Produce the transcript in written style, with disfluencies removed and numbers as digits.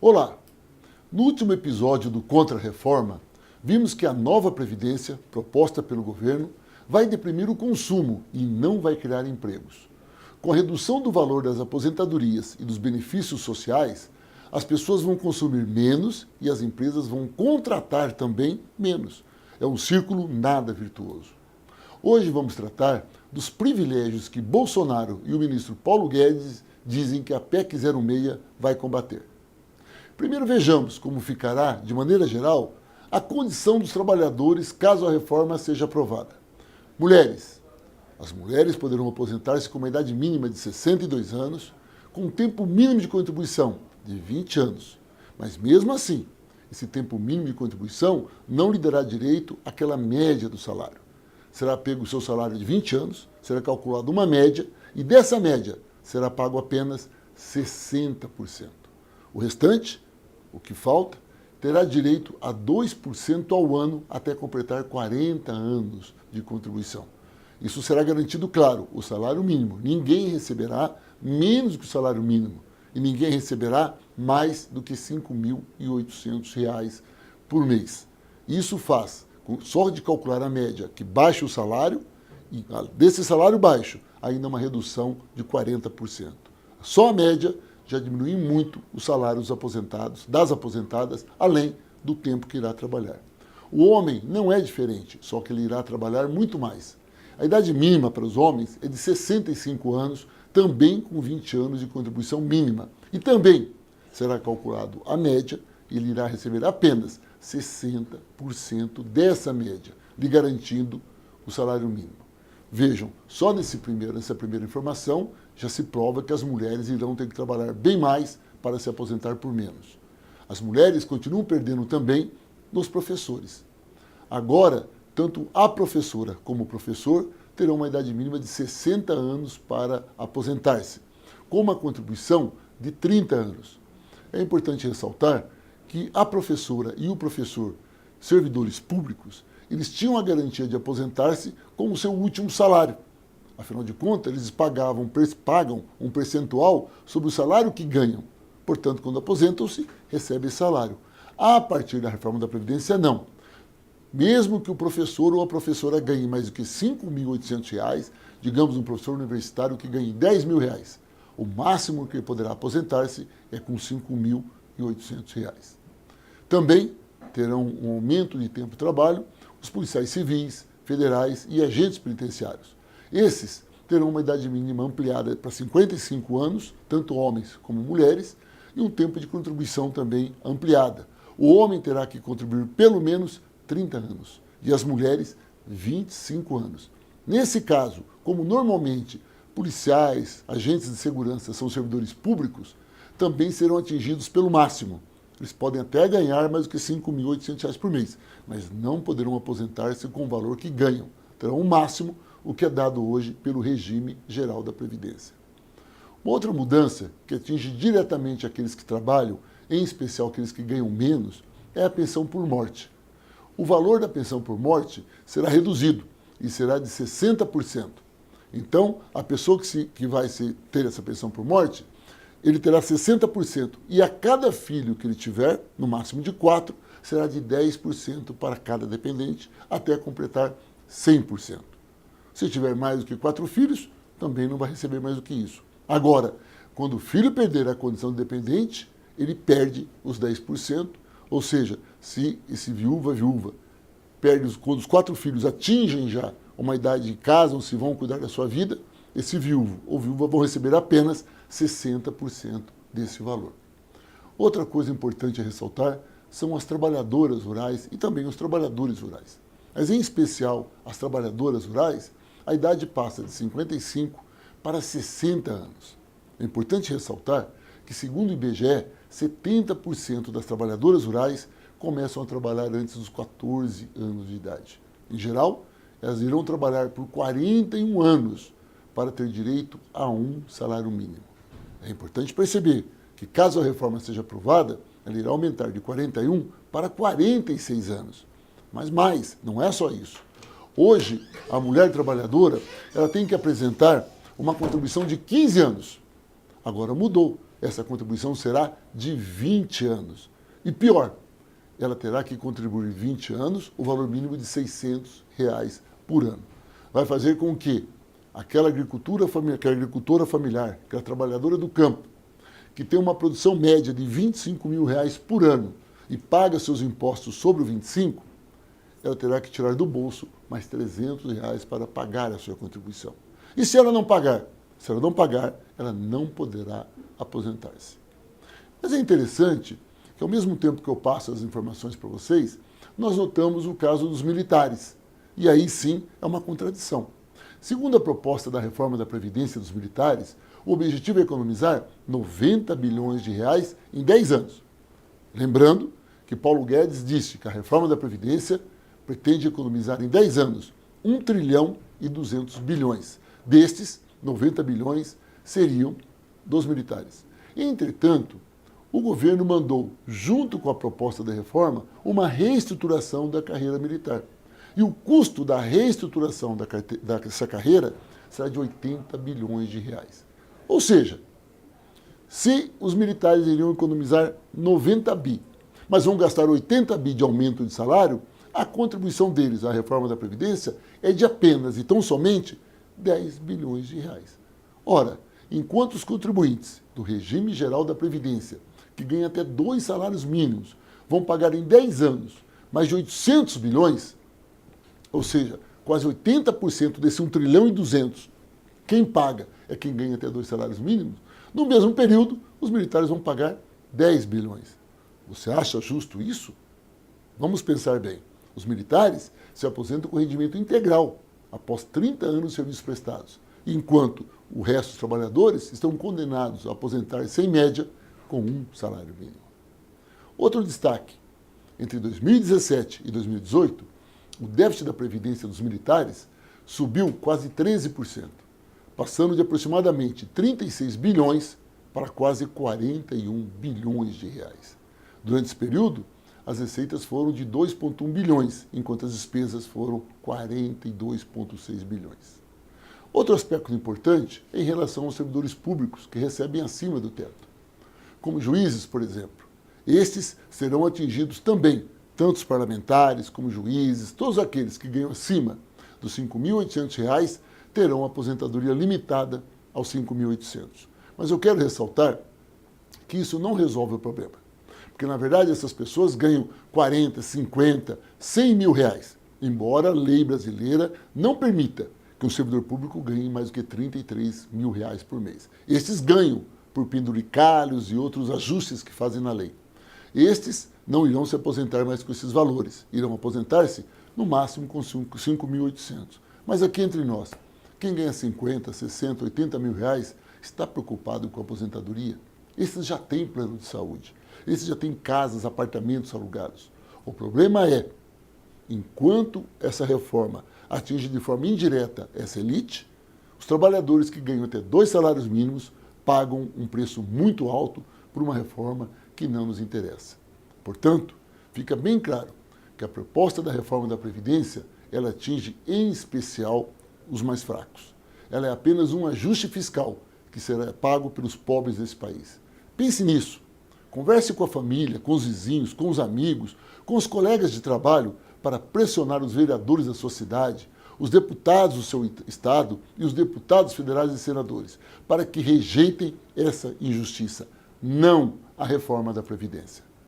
Olá! No último episódio do Contra-Reforma, vimos que a nova Previdência, proposta pelo governo, vai deprimir o consumo e não vai criar empregos. Com a redução do valor das aposentadorias e dos benefícios sociais, as pessoas vão consumir menos e as empresas vão contratar também menos. É um círculo nada virtuoso. Hoje vamos tratar dos privilégios que Bolsonaro e o ministro Paulo Guedes dizem que a PEC 06 vai combater. Primeiro vejamos como ficará, de maneira geral, a condição dos trabalhadores caso a reforma seja aprovada. Mulheres. As mulheres poderão aposentar-se com uma idade mínima de 62 anos, com um tempo mínimo de contribuição de 20 anos. Mas mesmo assim, esse tempo mínimo de contribuição não lhe dará direito àquela média do salário. Será pego o seu salário de 20 anos, será calculada uma média, e dessa média será pago apenas 60%. O restante, o que falta, terá direito a 2% ao ano até completar 40 anos de contribuição. Isso será garantido, claro, o salário mínimo. Ninguém receberá menos que o salário mínimo e ninguém receberá mais do que R$ 5.800 por mês. Isso faz, só de calcular a média, que baixe o salário, e desse salário baixo, ainda uma redução de 40%. Só a média já diminui muito os salários dos aposentados, das aposentadas, além do tempo que irá trabalhar. O homem não é diferente, só que ele irá trabalhar muito mais. A idade mínima para os homens é de 65 anos, também com 20 anos de contribuição mínima. E também será calculado a média, e ele irá receber apenas 60% dessa média, lhe garantindo o salário mínimo. Vejam, só nessa primeira informação já se prova que as mulheres irão ter que trabalhar bem mais para se aposentar por menos. As mulheres continuam perdendo também nos professores. Agora, tanto a professora como o professor terão uma idade mínima de 60 anos para aposentar-se, com uma contribuição de 30 anos. É importante ressaltar que a professora e o professor, servidores públicos, eles tinham a garantia de aposentar-se com o seu último salário. Afinal de contas, eles pagam um percentual sobre o salário que ganham. Portanto, quando aposentam-se, recebem esse salário. A partir da reforma da Previdência, não. Mesmo que o professor ou a professora ganhe mais do que R$ 5.800, digamos um professor universitário que ganhe R$ 10.000, o máximo que ele poderá aposentar-se é com R$ 5.800. Também terão um aumento de tempo de trabalho os policiais civis, federais e agentes penitenciários. Esses terão uma idade mínima ampliada para 55 anos, tanto homens como mulheres, e um tempo de contribuição também ampliada. O homem terá que contribuir pelo menos 30 anos e as mulheres 25 anos. Nesse caso, como normalmente policiais, agentes de segurança são servidores públicos, também serão atingidos pelo máximo. Eles podem até ganhar mais do que R$ 5.800 por mês, mas não poderão aposentar-se com o valor que ganham. Terão o máximo o que é dado hoje pelo regime geral da Previdência. Uma outra mudança que atinge diretamente aqueles que trabalham, em especial aqueles que ganham menos, é a pensão por morte. O valor da pensão por morte será reduzido e será de 60%. Então, a pessoa que vai ter essa pensão por morte, ele terá 60%. E a cada filho que ele tiver, no máximo de 4, será de 10% para cada dependente, até completar 100%. Se tiver mais do que 4 filhos, também não vai receber mais do que isso. Agora, quando o filho perder a condição de dependente, ele perde os 10%, ou seja, se esse viúva perde, quando os 4 filhos atingem já uma idade de casam-se, vão cuidar da sua vida, esse viúvo ou viúva vão receber apenas 60% desse valor. Outra coisa importante a ressaltar são as trabalhadoras rurais e também os trabalhadores rurais. Mas, em especial, as trabalhadoras rurais, a idade passa de 55 para 60 anos. É importante ressaltar que, segundo o IBGE, 70% das trabalhadoras rurais começam a trabalhar antes dos 14 anos de idade. Em geral, elas irão trabalhar por 41 anos para ter direito a um salário mínimo. É importante perceber que, caso a reforma seja aprovada, ela irá aumentar de 41 para 46 anos. Mas mais, não é só isso. Hoje, a mulher trabalhadora ela tem que apresentar uma contribuição de 15 anos. Agora mudou. essa contribuição será de 20 anos. E pior, ela terá que contribuir 20 anos o valor mínimo de R$ 600 por ano. Vai fazer com que aquela agricultora familiar, aquela trabalhadora do campo, que tem uma produção média de R$ 25 mil por ano e paga seus impostos sobre o 25, ela terá que tirar do bolso mais R$ 300 para pagar a sua contribuição. E se ela não pagar? Se ela não pagar, ela não poderá aposentar-se. Mas é interessante que, ao mesmo tempo que eu passo as informações para vocês, nós notamos o caso dos militares. E aí sim é uma contradição. Segundo a proposta da reforma da Previdência dos militares, o objetivo é economizar 90 bilhões de reais em 10 anos. Lembrando que Paulo Guedes disse que a reforma da Previdência pretende economizar em 10 anos 1 trilhão e 200 bilhões. Destes, 90 bilhões seriam dos militares. Entretanto, o governo mandou, junto com a proposta da reforma, uma reestruturação da carreira militar. E o custo da reestruturação dessa carreira será de 80 bilhões de reais. Ou seja, se os militares iriam economizar 90 bi, mas vão gastar 80 bi de aumento de salário, a contribuição deles à reforma da Previdência é de apenas e tão somente 10 bilhões de reais. Ora, enquanto os contribuintes do regime geral da Previdência, que ganham até 2 salários mínimos, vão pagar em 10 anos mais de 800 bilhões, ou seja, quase 80% desse 1 trilhão e 200, quem paga é quem ganha até 2 salários mínimos, no mesmo período, os militares vão pagar 10 bilhões. Você acha justo isso? Vamos pensar bem. Os militares se aposentam com rendimento integral, após 30 anos de serviços prestados, enquanto o resto dos trabalhadores estão condenados a aposentar-se, em média, com 1 salário mínimo. Outro destaque: entre 2017 e 2018, o déficit da Previdência dos militares subiu quase 13%, passando de aproximadamente 36 bilhões para quase 41 bilhões de reais. Durante esse período, as receitas foram de 2,1 bilhões, enquanto as despesas foram 42,6 bilhões. Outro aspecto importante é em relação aos servidores públicos que recebem acima do teto. Como juízes, por exemplo, estes serão atingidos também, tanto os parlamentares como juízes, todos aqueles que ganham acima dos R$ 5.800 terão aposentadoria limitada aos 5.800. Mas eu quero ressaltar que isso não resolve o problema. Porque, na verdade, essas pessoas ganham 40, 50, 100 mil reais, embora a lei brasileira não permita que um servidor público ganhe mais do que 33 mil reais por mês. Estes ganham por penduricalhos e outros ajustes que fazem na lei. Estes não irão se aposentar mais com esses valores, irão aposentar-se no máximo com 5.800. Mas aqui entre nós, quem ganha 50, 60, 80 mil reais está preocupado com a aposentadoria? Esses já têm plano de saúde, esses já têm casas, apartamentos alugados. O problema é, enquanto essa reforma atinge de forma indireta essa elite, os trabalhadores que ganham até 2 salários mínimos pagam um preço muito alto por uma reforma que não nos interessa. Portanto, fica bem claro que a proposta da reforma da Previdência, ela atinge em especial os mais fracos. Ela é apenas um ajuste fiscal que será pago pelos pobres desse país. Pense nisso. Converse com a família, com os vizinhos, com os amigos, com os colegas de trabalho para pressionar os vereadores da sua cidade, os deputados do seu estado e os deputados federais e senadores para que rejeitem essa injustiça, não a reforma da Previdência.